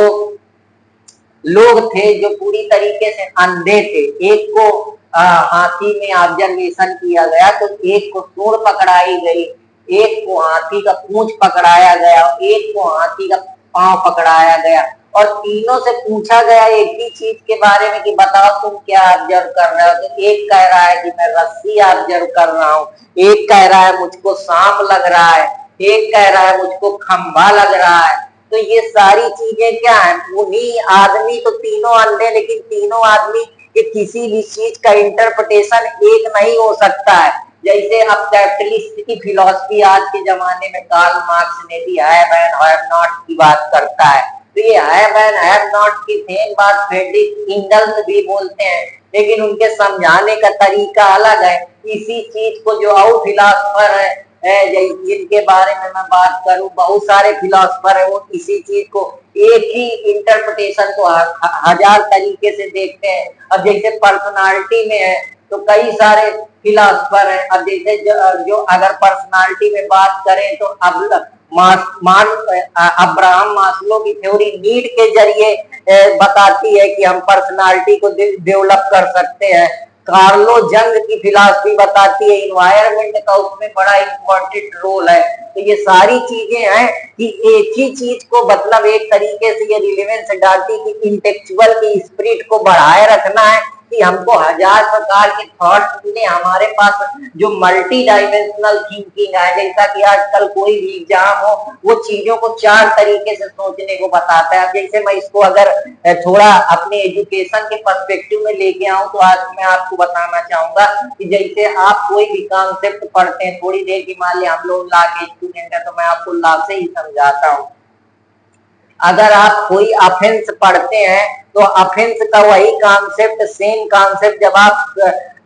लोग थे जो पूरी तरीके से अंधे थे, एक को हाथी में ऑब्जर्वेशन किया गया, तो एक को सूंड पकड़ाई गई, एक को हाथी का पूंछ पकड़ाया गया, एक को हाथी का पांव पकड़ाया गया और तीनों से पूछा गया एक ही चीज के बारे में कि बताओ तुम क्या ऑब्जर्व कर रहे हो। तो एक कह रहा है कि मैं रस्सी ऑब्जर्व कर रहा हूँ, एक कह रहा है मुझको सांप लग रहा है, एक कह रहा है मुझको खंभा लग रहा है। तो ये सारी चीजें क्या है, वही आदमी तो तीनों अंधे, लेकिन तीनों आदमी के किसी भी चीज का इंटरप्रिटेशन एक नहीं हो सकता है। जैसे अब कैपिटलिस्ट की फिलॉसफी आज के जमाने में कार्ल मार्क्स ने भी हैव एंड हैव नॉट की बात करता है। तो ये हैव एंड हैव नॉट की सेम बात फ्रेडरिक एंगल्स भी बोलते हैं, लेकिन उनके समझाने का तरीका अलग है। इसी चीज को जो और फिलॉसफर है जिनके बारे में मैं बात करूं, बहुत सारे फिलॉसफर है, वो इसी चीज को एक ही इंटरप्रिटेशन को हजार तरीके से देखते हैं। अब जैसे पर्सनालिटी में है तो कई सारे फिलॉसफर है। अब जैसे जो अगर पर्सनालिटी में बात करें तो अब्राहम मास्लो की थ्योरी नीड के जरिए बताती है कि हम पर्सनालिटी को डेवलप कर सकते हैं। कार्लो जंग की फिलॉसफी बताती है इन्वायरमेंट का उसमें बड़ा इंपॉर्टेंट रोल है। तो ये सारी चीजें हैं कि एक ही चीज को, मतलब एक तरीके से ये रिलेवेंस डालती कि इंटेलेक्चुअल की स्पिरिट को बढ़ाए रखना है, कि हमको हजार प्रकार के थॉट्स मिले, हमारे पास जो मल्टी डायमेंशनल थिंकिंग है। जैसा कि आजकल कोई भी एग्जाम हो वो चीजों को 4 तरीके से सोचने को बताता है। जैसे मैं इसको अगर थोड़ा अपने एजुकेशन के पर्सपेक्टिव में लेके आऊं तो आज मैं आपको बताना चाहूंगा कि जैसे आप कोई भी कॉन्सेप्ट पढ़ते हैं, थोड़ी देर की मान लिया हम लोग लॉ के स्टूडेंट है तो मैं आपको लॉ से ही समझाता हूँ। अगर आप कोई ऑफेंस पढ़ते हैं तो ऑफेंस का वही कॉन्सेप्ट, सेम कॉन्सेप्ट जब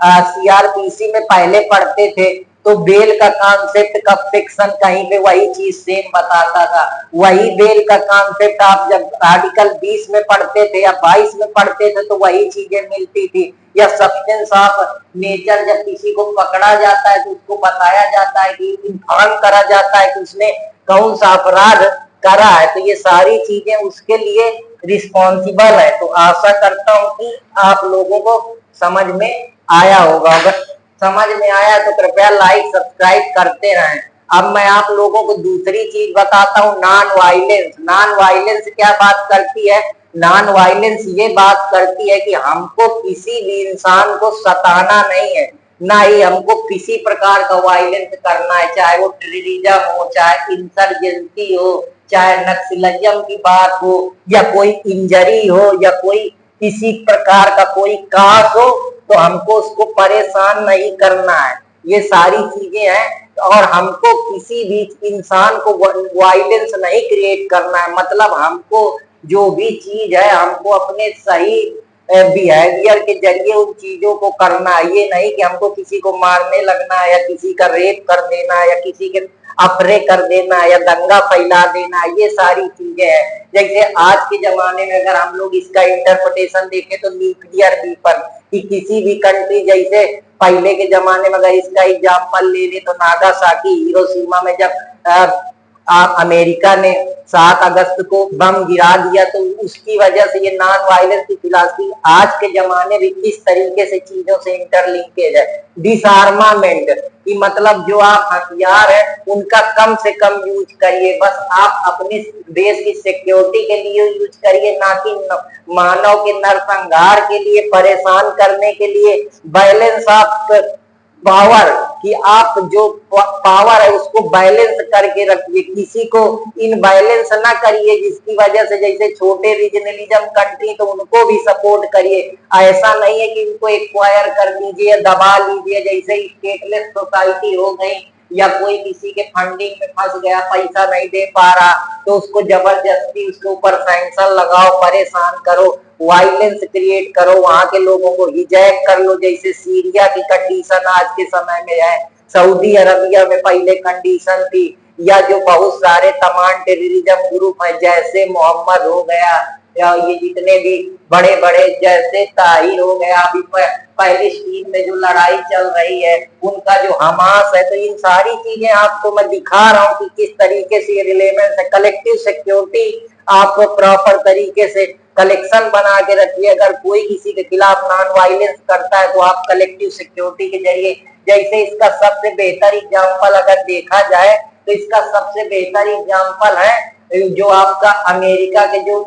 आप सीआरपीसी में पहले पढ़ते थे तो बेल का कॉन्सेप्ट का फिक्शन कहीं पे वही चीज सेम बताता था। वही बेल का कॉन्सेप्ट आप जब आर्टिकल 20 में पढ़ते थे या 22 में पढ़ते थे तो वही चीजें मिलती थी। या सब्सटेंस ऑफ नेचर जब किसी को पकड़ा जाता है तो उसको बताया जाता है कि इन्फॉर्म करा जाता है कि उसने कौन सा अपराध करा है। तो ये सारी चीजें उसके लिए रिस्पॉन्सिबल है। तो आशा करता हूं कि आप लोगों को समझ में आया होगा। अगर समझ में आया तो कृपया लाइक सब्सक्राइब करते रहें। अब मैं आप लोगों को दूसरी चीज बताता हूँ, नॉन वायलेंस। नॉन वायलेंस क्या बात करती है? नॉन वायलेंस ये बात करती है कि हमको किसी भी इंसान को सताना नहीं है, ना ही हमको किसी प्रकार का वायलेंस करना है, चाहे वो टेररिज्म हो, चाहे इंसर्जेंसी हो, चाहे नक्सलिज्म की बात हो, या कोई इंजरी हो, या कोई किसी प्रकार का कोई कास हो, तो हमको उसको परेशान नहीं करना है। ये सारी चीजें हैं। और हमको किसी भी इंसान को वायलेंस नहीं क्रिएट करना है। मतलब हमको जो भी चीज है हमको अपने सही बिहेवियर के जरिए उन चीजों को करना है। ये नहीं कि हमको किसी को मारने लगना है, या किसी का रेप कर देना है, या किसी के अफरे कर देना है, या दंगा फैला देना है। ये सारी चीजें हैं। जैसे आज के जमाने में अगर हम लोग इसका इंटरप्रिटेशन देखें तो न्यूक्लियर वेपन कि किसी भी कंट्री, जैसे पहले के जमाने में अगर इसका एग्जाम्पल ले ले तो नागासाकी हिरोशिमा में जब अमेरिका ने 7 अगस्त को बम गिरा दिया, तो उसकी वजह से ये नॉन वायलेंस की फिलॉसफी आज के जमाने में किस तरीके से चीजों से इंटरलिंकेज है। डिसआर्मामेंट कि मतलब जो आप हथियार है उनका कम से कम यूज करिए, बस आप अपने देश की सिक्योरिटी के लिए यूज करिए, ना कि मानव के नरसंहार के लिए, परेशान करने के लिए। बैलेंस ऑफ पावर कि आप जो पावर है उसको बैलेंस करके रखिए, किसी को इनबैलेंस ना करिए, जिसकी वजह से जैसे छोटे रीजनलिज्म कंट्री तो उनको भी सपोर्ट करिए। ऐसा नहीं है कि उनको एक्वायर कर दीजिए, दबा लीजिए, जैसे स्टेटलेस सोसाइटी हो गई, या कोई किसी के फंडिंग में फंस गया, पैसा नहीं दे पा रहा, तो उसको जबरदस्ती उसके ऊपर सैंक्शन लगाओ, परेशान करो, वायलेंस क्रिएट करो, वहां के लोगों को हिजैक कर लो, जैसे सीरिया की कंडीशन आज के समय में है, सऊदी अरबिया में पहले कंडीशन थी, या जो बहुत सारे तमाम टेररिज्म ग्रुप है, जैसे मोहम्मद हो गया, या ये जितने भी बड़े बड़े जैसे ताहिर हो गया, अभी पैलेस्टीन में जो लड़ाई चल रही है, उनका जो हमास है, तो इन सारी चीजें आपको मैं दिखा रहा हूँ कि किस तरीके से ये रिलेवेंस है। कलेक्टिव सिक्योरिटी आप प्रॉपर तरीके से कलेक्शन बना के रखिए। अगर कोई किसी के खिलाफ नॉन वायलेंस करता है तो आप कलेक्टिव सिक्योरिटी के जरिए, जैसे इसका सबसे बेहतर एग्जाम्पल अगर देखा जाए तो इसका सबसे बेहतर एग्जाम्पल है जो आपका अमेरिका के जो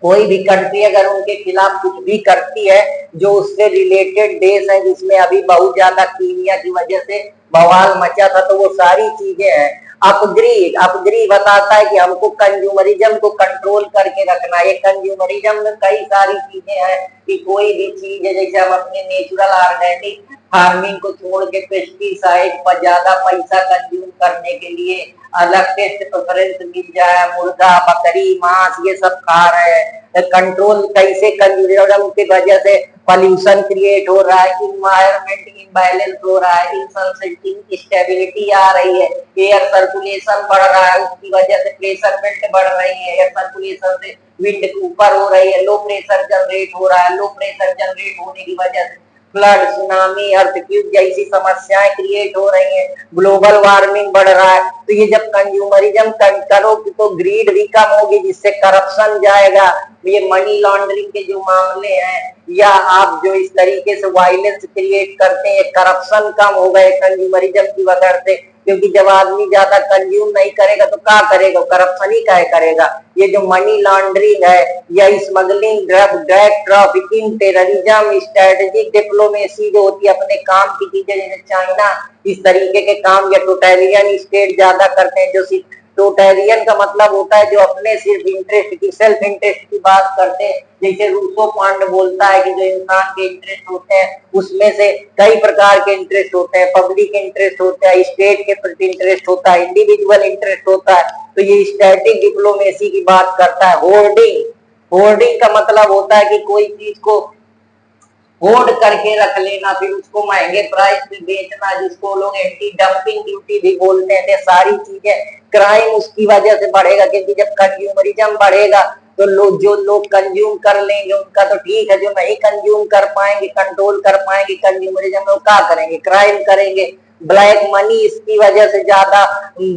कोई भी कंट्री अगर उनके खिलाफ कुछ भी करती है, जो उससे रिलेटेड देश है, जिसमें अभी बहुत ज्यादा कीनिया की वजह से बवाल मचा था, तो वो सारी चीजें हैं। अपग्री बताता है कि हमको कंज्यूमरिज्म को कंट्रोल करके रखना है। ये कंज्यूमरिज्म में कई सारी चीजें हैं कि कोई भी चीज है, जैसे हम अपने नेचुरल ऑर्गेनिक फार्मिंग को छोड़ के पेस्टिसाइड पर ज्यादा पैसा कंज्यूम करने के लिए अलग टेस्ट प्रेफरेंस मिल जाए, मुर्गा बकरी मांस ये सब खा रहे हैं। कंट्रोल कैसे कंज्यूमरिज्म की वजह से पॉल्यूशन क्रिएट हो रहा है, इन्वायरमेंट इम्बैलेंस हो रहा है, इंस्टेबिलिटी आ रही है, एयर सर्कुलेशन बढ़ रहा है, उसकी वजह से प्रेशर बेल्ट बढ़ रही है, एयर सर्कुलेशन से विंड ऊपर हो रही है, लो प्रेशर जनरेट हो रहा है, लो प्रेशर जनरेट होने की वजह से फ्लड, सुनामी, अर्थक्वेक जैसी समस्याएं क्रिएट हो रही हैं, ग्लोबल वार्मिंग बढ़ रहा है। तो ये जब कंज्यूमरिज्म करोगे तो ग्रीड भी कम होगी, जिससे करप्शन जाएगा। ये मनी लॉन्ड्रिंग के जो मामले हैं, या आप जो इस तरीके से वायलेंस क्रिएट करते हैं, करप्शन कम हो गए कंज्यूमरिज्म की वजह से, क्योंकि जब आदमी ज्यादा कंज्यूम नहीं करेगा तो क्या करेगा, करप्शन ही क्या करेगा। ये जो मनी लॉन्ड्रिंग है, या smuggling, drug trafficking, terrorism, strategic diplomacy जो होती है अपने काम की चीजें, जैसे चाइना इस तरीके के काम, या टोटलियन स्टेट ज्यादा करते हैं। जो टोटलियन का मतलब होता है जो अपने सिर्फ इंटरेस्ट की, सेल्फ इंटरेस्ट की बात करते हैं। जैसे रूसो पॉइंट बोलता है कि जो इंसान के इंटरेस्ट होते हैं उसमें से कई प्रकार के इंटरेस्ट होते हैं, पब्लिक इंटरेस्ट होता है, स्टेट के प्रति इंटरेस्ट होता है, इंडिविजुअल इंटरेस्ट होता है। तो ये स्टैटिक डिप्लोमेसी की बात करता है। होर्डिंग का मतलब होता है कि कोई चीज को होल्ड करके रख लेना, फिर उसको महंगे प्राइस पे बेचना, जिसको लोग एंटी डंपिंग ड्यूटी भी बोलते हैं। सारी चीजें क्राइम उसकी वजह से बढ़ेगा, क्योंकि जब कंज्यूमरिज्म बढ़ेगा तो जो लोग कंज्यूम कर लेंगे उनका तो ठीक है, जो नहीं कंज्यूम कर पाएंगे, कंट्रोल कर पाएंगे कंज्यूमरिज्म में, वो क्या करेंगे, क्राइम करेंगे। ब्लैक मनी इसकी वजह से ज्यादा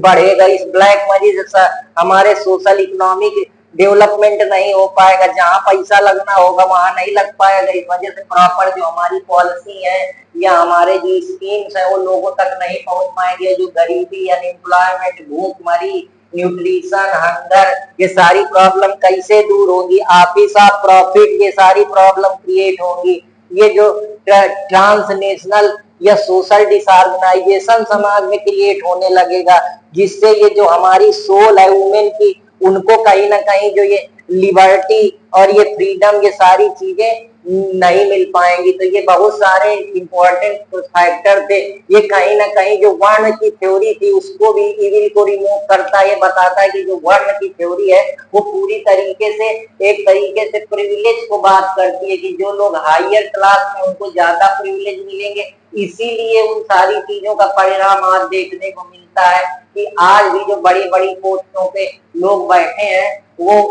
बढ़ेगा। इस ब्लैक मनी से हमारे सोशल इकोनॉमिक डेवलपमेंट नहीं हो पाएगा, जहाँ पैसा लगना होगा वहां नहीं लग पाएगा। इस वजह से प्रॉपर जो हमारी पॉलिसी है या हमारे जो स्कीम्स है वो लोगों तक नहीं पहुंच पाएंगे। जो गरीबी, अनएम्प्लॉयमेंट, भूखमरी, न्यूट्रिशन, हंगर, ये सारी प्रॉब्लम कैसे दूर होगी? ऑफिस ऑफ प्रॉफिट, ये सारी प्रॉब्लम क्रिएट होंगी। ये जो ट्रांसनेशनल या सोशल डिसऑर्गेनाइजेशन समाज में क्रिएट होने लगेगा, जिससे ये जो हमारी सोल है वुमेन की, उनको कहीं ना कहीं जो ये लिबर्टी और ये फ्रीडम, ये सारी चीजें नहीं मिल पाएंगी। तो ये बहुत सारे इंपॉर्टेंट फैक्टर थे। ये कहीं ना कहीं जो वर्ण की थ्योरी थी उसको भी, इविल को रिमूव करता है। ये बताता है कि जो वर्ण की थ्योरी है वो पूरी तरीके से एक तरीके से प्रिविलेज को बात करती है कि जो लोग हायर क्लास में उनको ज्यादा प्रिविलेज मिलेंगे। इसीलिए उन सारी चीजों का परिणाम आज देखने को मिलता है कि आज भी जो बड़ी बड़ी पोस्टों पे लोग बैठे हैं वो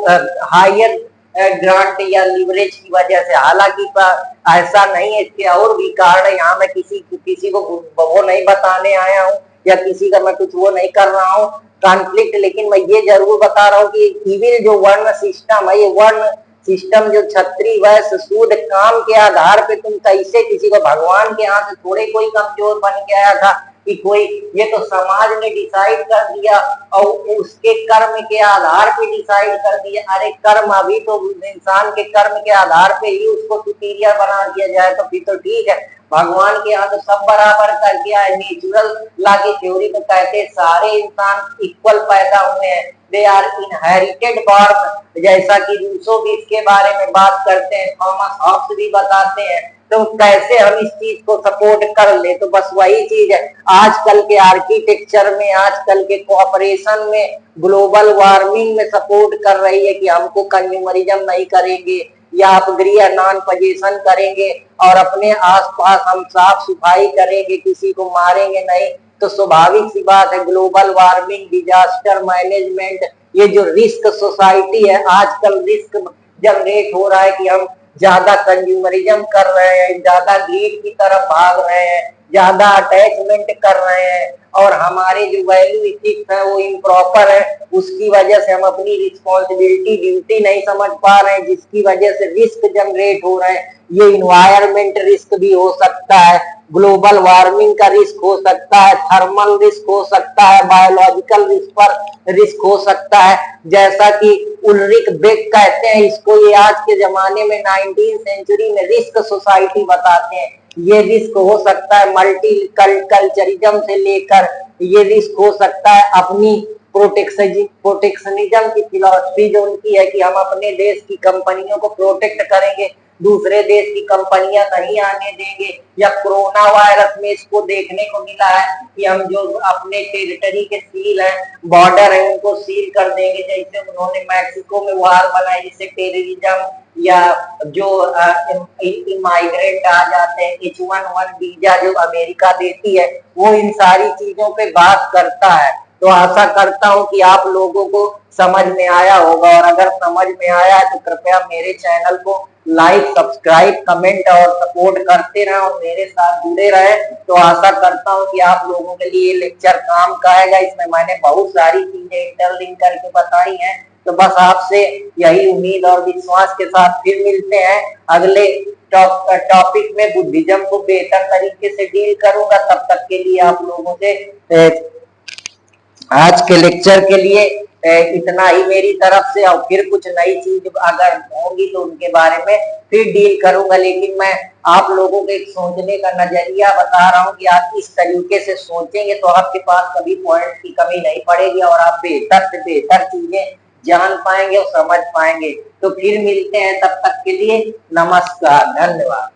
हायर ग्रांट या लिवरेज की वजह से। हालांकि ऐसा नहीं है, इसके और भी कारण है। यहाँ मैं किसी को वो नहीं बताने आया हूँ या किसी का मैं कुछ वो नहीं कर रहा हूँ कॉन्फ्लिक्ट, लेकिन मैं ये जरूर बता रहा हूँ कि इविल जो वर्ण सिस्टम है, ये वर्ण सिस्टम जो छत्री वैश्य शूद्र काम के आधार पे तुम कैसे किसी को, भगवान के यहाँ से थोड़े कोई कमजोर बन के आया था कि कोई, ये तो समाज ने डिसाइड कर दिया और उसके कर्म के आधार पे डिसाइड कर दिया। अरे कर्म, अभी तो इंसान के कर्म के आधार पे ही उसको सुपीरियर बना दिया जाए तो फिर तो ठीक है। भगवान के यहाँ तो सब बराबर कर दिया है। नेचुरल लॉ की थ्योरी तो कहते हैं सारे इंसान इक्वल पैदा हुए हैं, दे आर इनहेरिटेड बर्थ, जैसा कि रूसो भी इसके बारे में बात करते हैं, थॉमस हॉब्स भी बताते हैं। तो कैसे हम इस चीज को सपोर्ट कर ले? तो बस वही चीज है आजकल के आर्किटेक्चर में, आजकल के कोऑपरेशन में, ग्लोबल वार्मिंग में सपोर्ट कर रही है कि हमको कंज्यूमरिज्म नहीं करेंगे या अपग्रेड नॉन पोजेशन करेंगे और अपने आसपास हम साफ सफाई करेंगे, किसी को मारेंगे नहीं। तो स्वाभाविक सी बात है ग्लोबल वार्मिंग, डिजास्टर मैनेजमेंट, ये जो रिस्क सोसाइटी है, आजकल रिस्क जनरेट हो रहा है कि हम ज्यादा कंज्यूमरिज्म कर रहे हैं, ज्यादा ग्रीड की तरफ भाग रहे हैं, ज्यादा अटैचमेंट कर रहे हैं और हमारे जो वैल्यू इथिक्स है वो इम्प्रॉपर है। उसकी वजह से हम अपनी रिस्पॉन्सिबिलिटी ड्यूटी नहीं समझ पा रहे हैं, जिसकी वजह से रिस्क जनरेट हो रहे हैं। ये इन्वायरमेंट रिस्क भी हो सकता है, ग्लोबल वार्मिंग का रिस्क हो सकता है, थर्मल रिस्क हो सकता है, बायोलॉजिकल रिस्क पर रिस्क हो सकता है। जैसा कि उल्रिक बेक कहते हैं इसको, ये आज के जमाने में 19वीं सेंचुरी में रिस्क सोसाइटी बताते हैं। ये रिस्क हो सकता है मल्टी कल्चरिज्म से लेकर, ये रिस्क हो सकता है अपनी प्रोटेक्शनिज्म की फिलॉसफी जो उनकी है कि हम अपने देश की कंपनियों को प्रोटेक्ट करेंगे, दूसरे देश की कंपनियां नहीं आने देंगे। या कोरोना वायरस में इसको देखने को मिला है कि हम जो अपने टेरिटरी के सील है, बॉर्डर है, उनको सील कर देंगे। जैसे उन्होंने मैक्सिको में वार बनाई, जिससे टेररिज्म या जो इमाइग्रेंट आ जाते हैं, H-1B वीजा जो अमेरिका देती है, वो इन सारी चीजों पे बात करता है। तो आशा करता हूं कि आप लोगों को समझ में आया होगा, और अगर समझ में आया है तो कृपया मेरे चैनल को लाइक, सब्सक्राइब, कमेंट और सपोर्ट करते रहें और मेरे साथ जुड़े रहे। तो आशा करता हूं कि आप लोगों के लिए लेक्चर काम का आएगा। इसमें मैंने बहुत सारी चीजें इंटरलिंक करके बताई हैं। तो बस आपसे यही उम्मीद और विश्वास के साथ फिर मिलते हैं अगले टॉपिक में। बुद्धिज्म को बेहतर तरीके से डील करूंगा। तब तक के लिए आप लोगों से आज के लेक्चर के लिए इतना ही मेरी तरफ से, और फिर कुछ नई चीज अगर होंगी तो उनके बारे में फिर डील करूंगा। लेकिन मैं आप लोगों के एक सोचने का नजरिया बता रहा हूं कि आप इस तरीके से सोचेंगे तो आपके पास कभी पॉइंट की कमी नहीं पड़ेगी और आप बेहतर से बेहतर चीजें जान पाएंगे और समझ पाएंगे। तो फिर मिलते हैं, तब तक के लिए नमस्कार, धन्यवाद।